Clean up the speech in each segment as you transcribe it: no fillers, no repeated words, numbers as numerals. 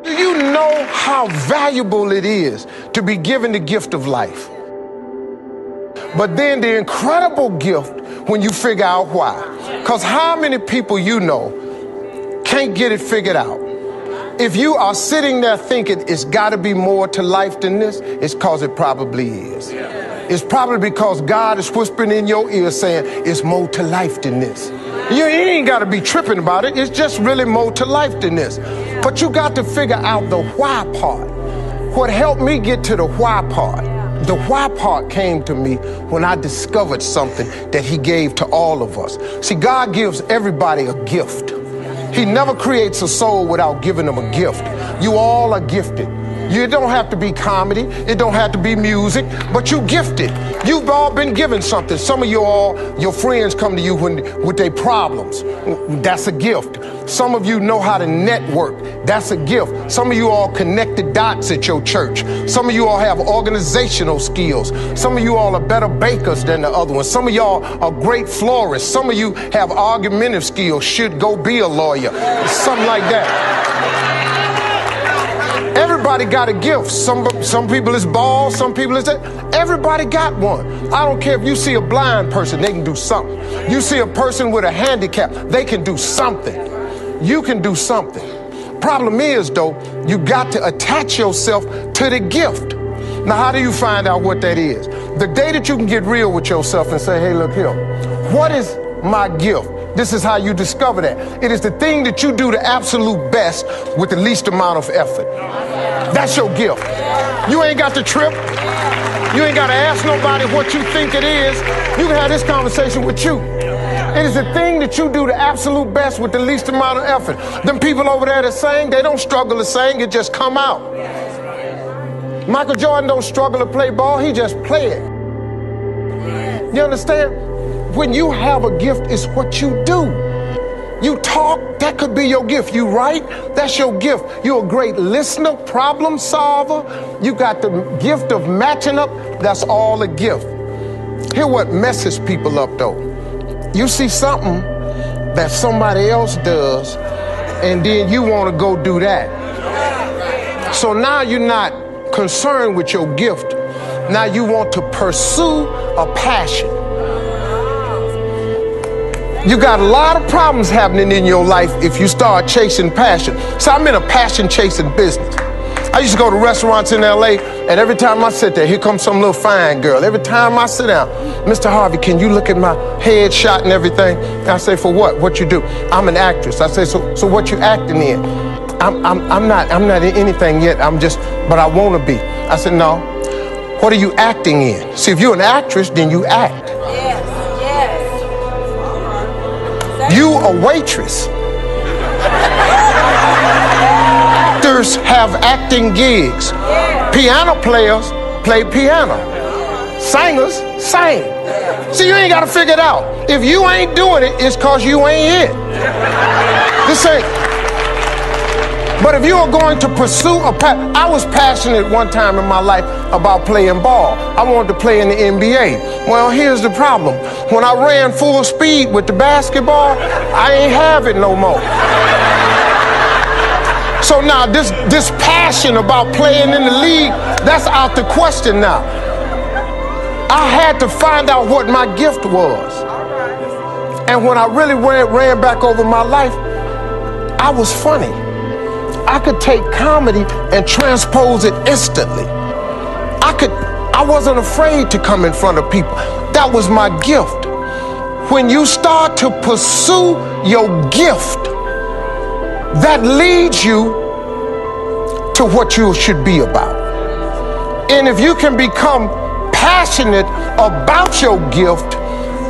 Do you know how valuable it is to be given the gift of life? But then the incredible gift when you figure out why. Because how many people you know can't get it figured out? If you are sitting there thinking it's got to be more to life than this, it's because it probably is. It's probably because God is whispering in your ear saying it's more to life than this. You ain't got to be tripping about it. It's just really more to life than this. But you got to figure out the why part. What helped me get to the why part? The why part came to me when I discovered something that he gave to all of us. See, God gives everybody a gift. He never creates a soul without giving them a gift. You all are gifted. You don't have to be comedy. It don't have to be music, but you gifted. You've all been given something. Some of you all, your friends come to you with their problems. That's a gift. Some of you know how to network. That's a gift. Some of you all connect the dots at your church. Some of you all have organizational skills. Some of you all are better bakers than the other ones. Some of y'all are great florists. Some of you have argumentative skills. Should go be a lawyer. Something like that. Everybody got a gift. Some people is bald, some people is that. Everybody got one. I don't care if you see a blind person, they can do something. You see a person with a handicap, they can do something. You can do something. Problem is, though, you got to attach yourself to the gift. Now, how do you find out what that is? The day that you can get real with yourself and say, hey, look here, what is my gift? This is how you discover that. It is the thing that you do the absolute best with the least amount of effort. That's your gift. You ain't got to trip. You ain't got to ask nobody what you think it is. You can have this conversation with you. It is the thing that you do the absolute best with the least amount of effort. Them people over there that sing, they don't struggle to sing, it just come out. Michael Jordan don't struggle to play ball, he just play it. You understand? When you have a gift, it's what you do. You talk, that could be your gift. You write, that's your gift. You're a great listener, problem solver. You got the gift of matching up, that's all a gift. Here's what messes people up though. You see something that somebody else does, and then you want to go do that. So now you're not concerned with your gift. Now you want to pursue a passion. You got a lot of problems happening in your life if you start chasing passion. So I'm in a passion chasing business. I used to go to restaurants in LA, and every time I sit there, here comes some little fine girl. Every time I sit down, Mr. Harvey, can you look at my headshot and everything? I say, for what? What you do? I'm an actress. I say, so what you acting in? I'm not in anything yet. But I want to be. I said, no. What are you acting in? See, if you're an actress, then you act. You a waitress. Actors have acting gigs. Piano players play piano. Singers sing. See, you ain't got to figure it out. If you ain't doing it, it's because you ain't it. This ain't. But if you are going to pursue I was passionate one time in my life about playing ball. I wanted to play in the NBA. Well, here's the problem. When I ran full speed with the basketball, I ain't have it no more. So now this passion about playing in the league, that's out the question now. I had to find out what my gift was. And when I really ran back over my life, I was funny. I could take comedy and transpose it instantly. I wasn't afraid to come in front of people. That was my gift. When you start to pursue your gift, that leads you to what you should be about. And if you can become passionate about your gift,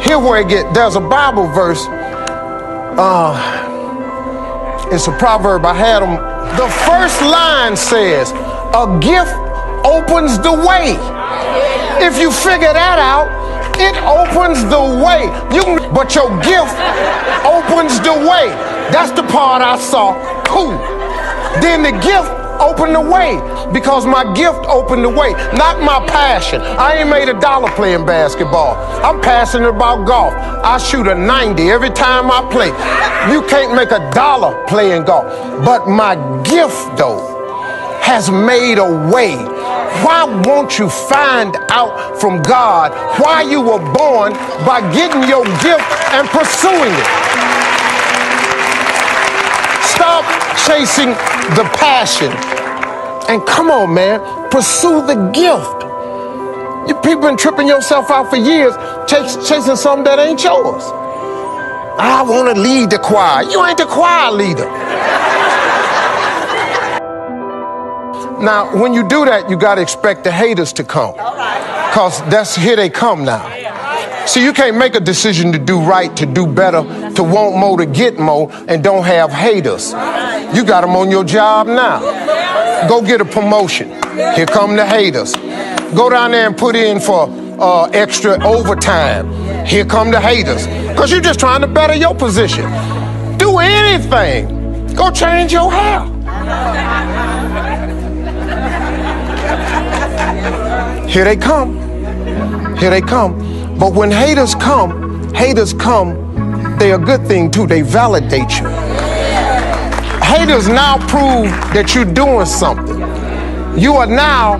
here where it gets, there's a Bible verse. It's a proverb. I had them. The first line says, a gift opens the way. If you figure that out, it opens the way. But your gift opens the way. That's the part I saw. Cool. Then the gift opened the way because my gift opened the way, not my passion. I ain't made $1 playing basketball. I'm passionate about golf. I shoot a 90 every time I play. You can't make $1 playing golf. But my gift, though, has made a way. Why won't you find out from God why you were born by getting your gift and pursuing it? Stop chasing the passion. And come on, man, pursue the gift. You people been tripping yourself out for years chasing something that ain't yours. I want to lead the choir. You ain't the choir leader. Now, when you do that, you got to expect the haters to come. Because here they come now. See, you can't make a decision to do right, to do better, to want more, to get more, and don't have haters. You got them on your job now. Go get a promotion. Here come the haters. Go down there and put in for extra overtime. Here come the haters. Because you're just trying to better your position. Do anything. Go change your hair. Here they come. Here they come. But when haters come, they're a good thing too. They validate you. Haters now prove that you're doing something. You are now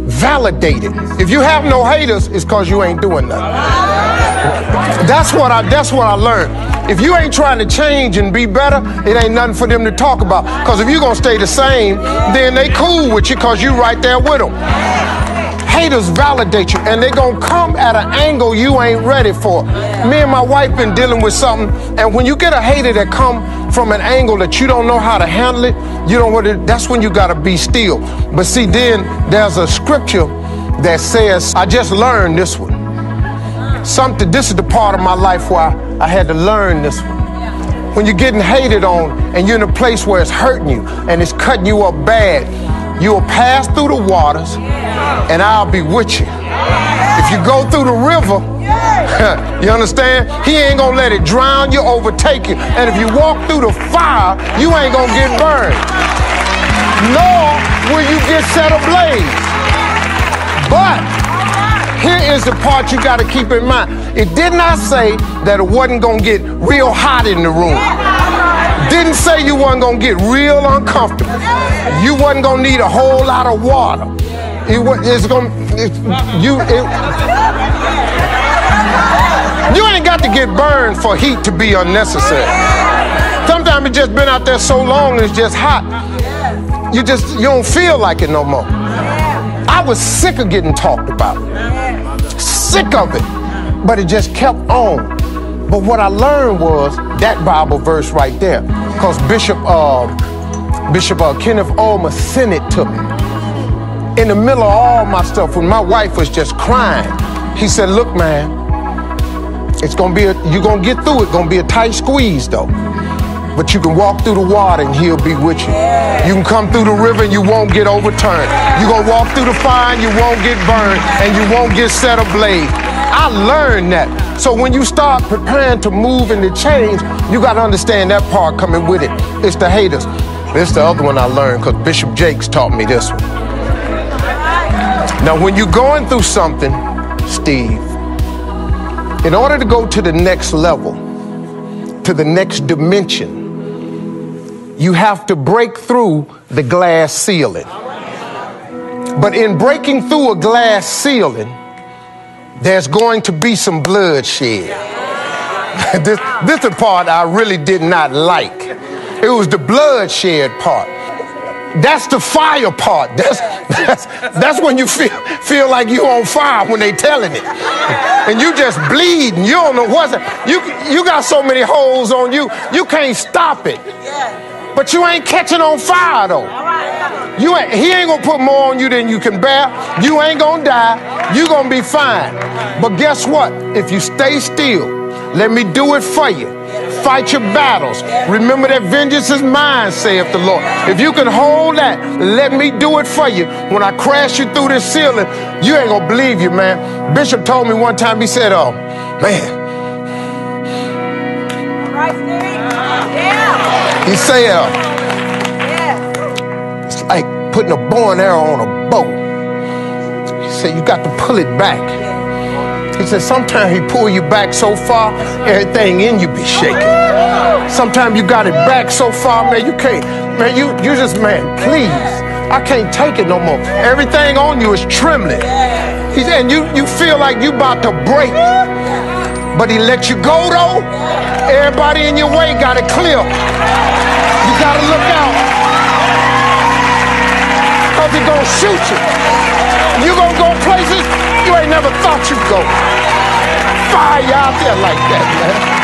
validated. If you have no haters, it's because you ain't doing nothing. That's what I learned. If you ain't trying to change and be better, it ain't nothing for them to talk about. Because if you're going to stay the same, then they cool with you because you right there with them. Haters validate you, and they're going to come at an angle you ain't ready for. Me and my wife been dealing with something, and when you get a hater that come from an angle that you don't know how to handle it, that's when you got to be still. But see, then there's a scripture that says, I just learned this one. This is the part of my life where I had to learn this one. When you're getting hated on and you're in a place where it's hurting you and it's cutting you up bad, you'll pass through the waters and I'll be with you. If you go through the river, you understand? He ain't gonna let it drown you, overtake you. And if you walk through the fire, you ain't gonna get burned. Nor will you get set ablaze. But here is the part you gotta keep in mind. It did not say that it wasn't gonna get real hot in the room. Didn't say you wasn't gonna get real uncomfortable. You wasn't gonna need a whole lot of water. You ain't got to get burned for heat to be unnecessary. Sometimes it's just been out there so long and it's just hot. You don't feel like it no more. I was sick of getting talked about. Sick of it. But it just kept on. But what I learned was that Bible verse right there. Because Bishop Kenneth Ulmer sent it to me. In the middle of all my stuff, when my wife was just crying, he said, look, man, you're gonna get through it. Gonna be a tight squeeze though. But you can walk through the water and he'll be with you. You can come through the river and you won't get overturned. You're gonna walk through the fire and you won't get burned and you won't get set ablaze. I learned that. So when you start preparing to move and to change, you gotta understand that part coming with it. It's the haters. This is the other one I learned because Bishop Jakes taught me this one. Now, when you're going through something, Steve, in order to go to the next level, to the next dimension, you have to break through the glass ceiling. But in breaking through a glass ceiling, there's going to be some bloodshed. This is the part I really did not like. It was the bloodshed part. That's the fire part. That's when you feel like you on fire when they telling it. And you just bleeding. You don't know what's it. You got so many holes on you, you can't stop it. But you ain't catching on fire though. He ain't gonna put more on you than you can bear. You ain't gonna die. You gonna be fine. But guess what? If you stay still, let me do it for you. Fight your battles. Remember that vengeance is mine, saith the Lord. If you can hold that, let me do it for you. When I crash you through this ceiling, you ain't gonna believe you, man. Bishop told me one time, he said, oh, man. All right, Steve. Yeah. He said, it's like putting a bow and arrow on a bow. He said, you got to pull it back. He said, sometimes he pull you back so far, everything in you be shaking. Sometimes you got it back so far, man, you can't. Man, you just, man, please. I can't take it no more. Everything on you is trembling. And you feel like you about to break. But he let you go though. Everybody in your way got it clear. You gotta look out. Cause he gonna shoot you. You gonna go places you ain't never thought you'd go. Fire you out there like that, man.